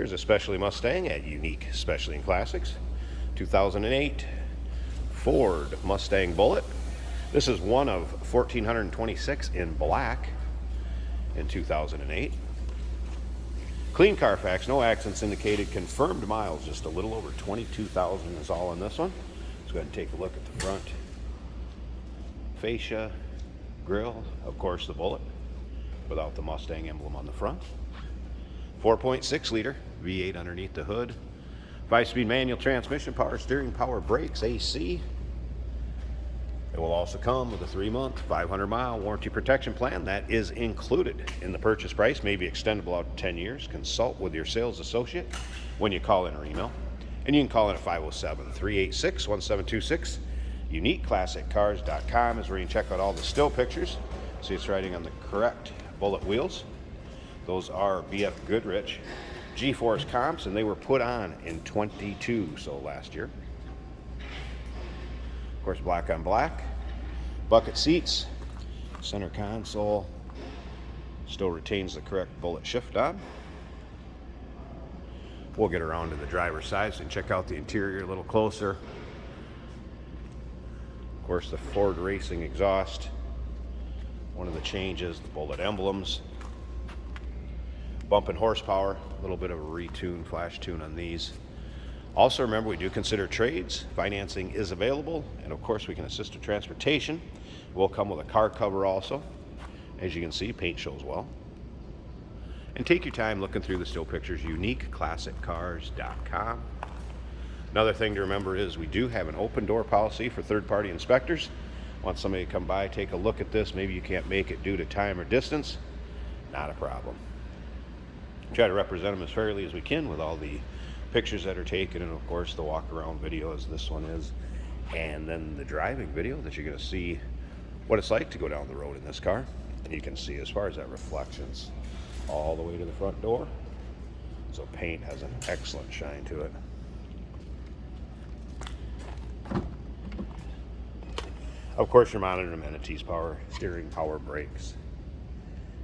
Here's a Specialty Mustang at Unique Specialty and Classics. 2008 Ford Mustang Bullitt. This is one of 1,426 in black in 2008. Clean Carfax, no accidents indicated, confirmed miles, just a little over 22,000 is all on this one. Let's go ahead and take a look at the front fascia, grille, of course the Bullitt without the Mustang emblem on the front. 4.6 liter V8 underneath the hood. 5-speed manual transmission, power steering, power brakes, AC. It will also come with a 3-month, 500-mile warranty protection plan. That is included in the purchase price, may be extendable out to 10 years. Consult with your sales associate when you call in or email. And you can call in at 507-386-1726. UniqueClassicCars.com is where you can check out all the still pictures. See it's riding on the correct Bullitt wheels. Those are BF Goodrich G-Force comps, and they were put on in 22, so last year. Of course, black on black. Bucket seats, center console still retains the correct Bullitt shift knob. We'll get around to the driver's side so you can check out the interior a little closer. Of course, the Ford Racing exhaust. One of the changes, the Bullitt emblems. Bump and horsepower, a little bit of a retune, flash tune on these. Also remember, we do consider trades. Financing is available, and of course we can assist with transportation. We'll come with a car cover also. As you can see, paint shows well. And take your time looking through the still pictures. UniqueClassicCars.com. Another thing to remember is we do have an open door policy for third-party inspectors. Want somebody to come by, take a look at this. Maybe you can't make it due to time or distance. Not a problem. Try to represent them as fairly as we can with all the pictures that are taken, and of course the walk around video as this one is, and then the driving video that you're going to see what it's like to go down the road in this car. And you can see as far as that reflections all the way to the front door, so paint has an excellent shine to it. Of course, your monitor amenities, power steering, power brakes,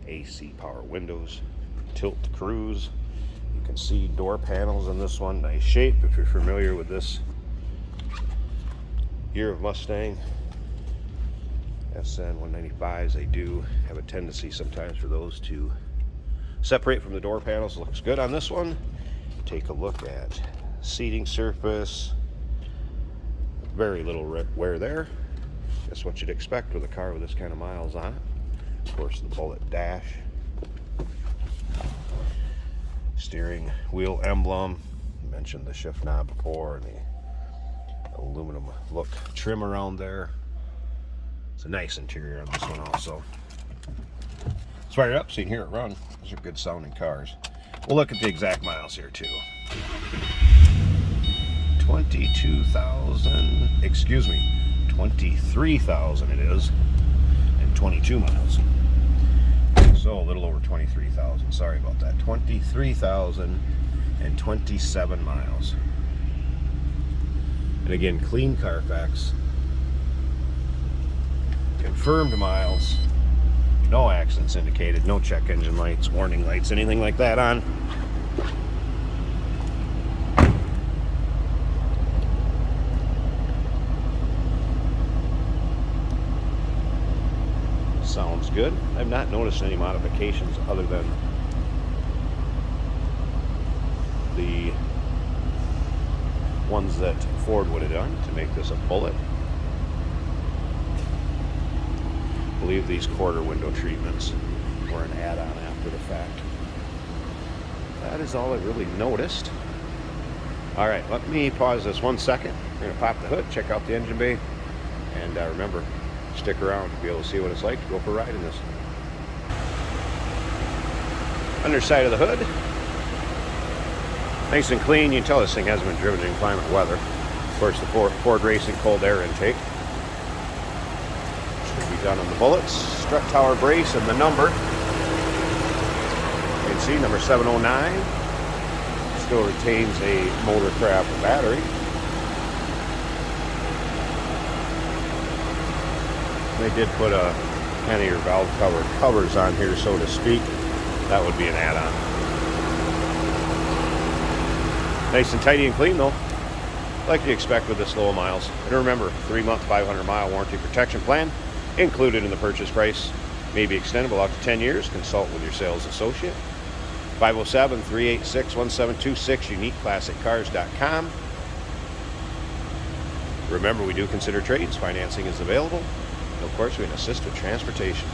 AC, power windows, tilt cruise. You can see door panels in this one, nice shape. If you're familiar with this year of Mustang SN 195s, they do have a tendency sometimes for those to separate from the door panels. Looks good on this one. Take a look at seating surface. Very little wear there. That's what you'd expect with a car with this kind of miles on it. Of course, the Bullitt dash. Steering wheel emblem. Mentioned the shift knob before, and the aluminum look trim around there. It's a nice interior on this one also. Let's fire it up so you can hear it run. Those are good sounding cars. We'll look at the exact miles here too. 23,000 it is, and 22 miles. So a little over 23,000. Sorry about that. 23,027 miles. And again, clean Carfax. Confirmed miles. No accidents indicated. No check engine lights, warning lights, anything like that on. Sounds good. I've not noticed any modifications other than the ones that Ford would have done to make this a Bullitt. I believe these quarter window treatments were an add-on after the fact. That is all I really noticed. All right, let me pause this 1 second. We're going to pop the hood, check out the engine bay, and remember, stick around to be able to see what it's like to go for a ride in this. Underside of the hood, nice and clean. You can tell this thing hasn't been driven in inclement weather. Of course, the Ford Racing cold air intake. Should be done on the Bullitts. Strut tower brace and the number. You can see number 709. Still retains a Motorcraft battery. They did put a kind of your valve cover covers on here, so to speak. That would be an add-on. Nice and tidy and clean though, like you expect with this low miles. And remember, 3-month, 500-mile warranty protection plan included in the purchase price. May be extendable out to 10 years. Consult with your sales associate. 507-386-1726, uniqueclassiccars.com. Remember, we do consider trades. Financing is available. And of course, we can assist with transportation.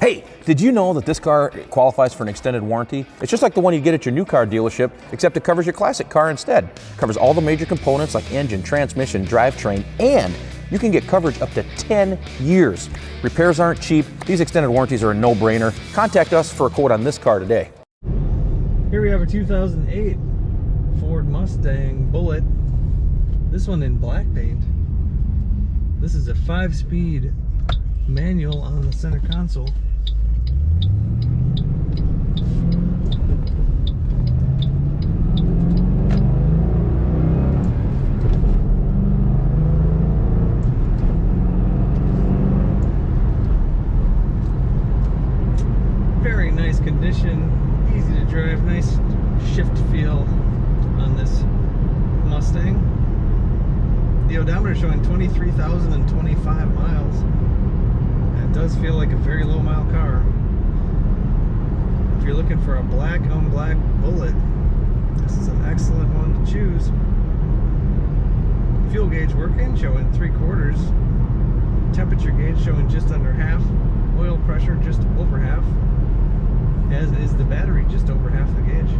Hey, did you know that this car qualifies for an extended warranty? It's just like the one you get at your new car dealership, except it covers your classic car instead. It covers all the major components like engine, transmission, drivetrain, and you can get coverage up to 10 years. Repairs aren't cheap. These extended warranties are a no-brainer. Contact us for a quote on this car today. Here we have a 2008 Ford Mustang Bullitt. This one in black paint. This is a 5-speed manual on the center console. Very nice condition, easy to drive, nice shift feel on this Mustang. The odometer showing 23,025 miles. That does feel like a very low mile car. If you're looking for a black on black Bullitt, this is an excellent one to choose. Fuel gauge working, showing 3/4. Temperature gauge showing just under half. Oil pressure just over half. As is the battery, just over half the gauge.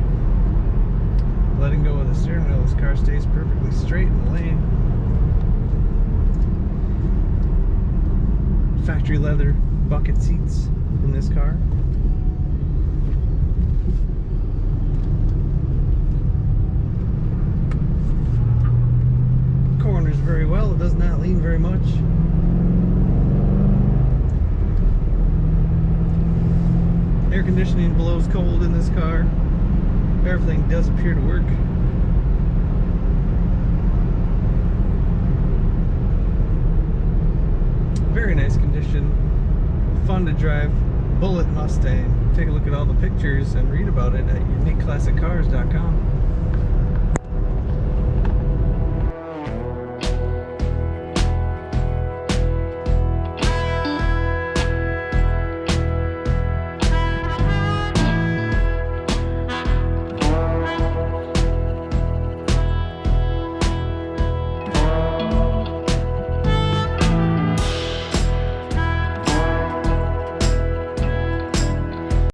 Letting go of the steering wheel, this car stays perfectly straight in the lane. Factory leather bucket seats in this car. Corners very well, it does not lean very much. Air conditioning blows cold in this car. Everything does appear to work. Very nice condition. Fun to drive. Bullitt Mustang. Take a look at all the pictures and read about it at uniqueclassiccars.com.